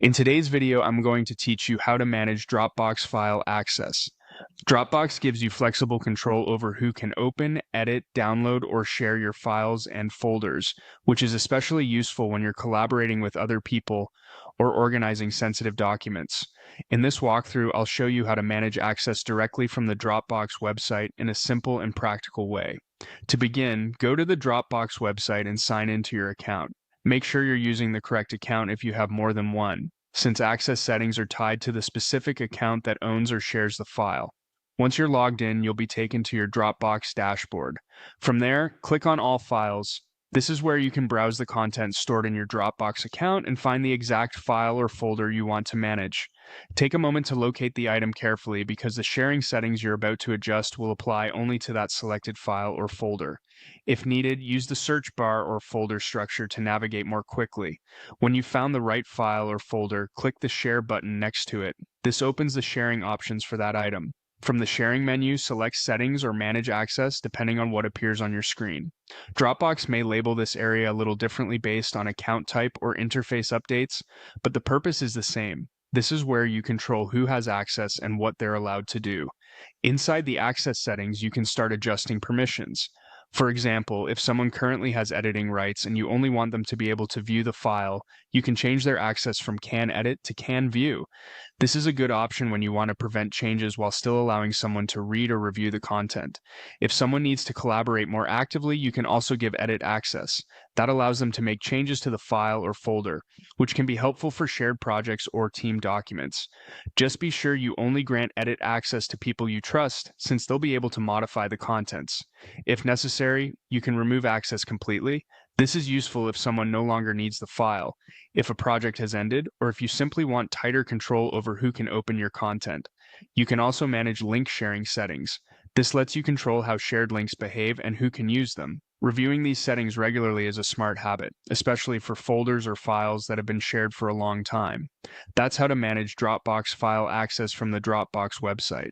In today's video, I'm going to teach you how to manage Dropbox file access. Dropbox gives you flexible control over who can open, edit, download, or share your files and folders, which is especially useful when you're collaborating with other people or organizing sensitive documents. In this walkthrough, I'll show you how to manage access directly from the Dropbox website in a simple and practical way. To begin, go to the Dropbox website and sign into your account. Make sure you're using the correct account if you have more than one, since access settings are tied to the specific account that owns or shares the file. Once you're logged in, you'll be taken to your Dropbox dashboard. From there, click on All Files. This is where you can browse the content stored in your Dropbox account and find the exact file or folder you want to manage. Take a moment to locate the item carefully because the sharing settings you're about to adjust will apply only to that selected file or folder. If needed, use the search bar or folder structure to navigate more quickly. When you've found the right file or folder, click the Share button next to it. This opens the sharing options for that item. From the sharing menu, select Settings or Manage Access depending on what appears on your screen. Dropbox may label this area a little differently based on account type or interface updates, but the purpose is the same. This is where you control who has access and what they're allowed to do. Inside the access settings, you can start adjusting permissions. For example, if someone currently has editing rights and you only want them to be able to view the file, you can change their access from Can Edit to Can View. This is a good option when you want to prevent changes while still allowing someone to read or review the content. If someone needs to collaborate more actively, you can also give edit access. That allows them to make changes to the file or folder, which can be helpful for shared projects or team documents. Just be sure you only grant edit access to people you trust, since they'll be able to modify the contents. If necessary, you can remove access completely. This is useful if someone no longer needs the file, if a project has ended, or if you simply want tighter control over who can open your content. You can also manage link sharing settings. This lets you control how shared links behave and who can use them. Reviewing these settings regularly is a smart habit, especially for folders or files that have been shared for a long time. That's how to manage Dropbox file access from the Dropbox website.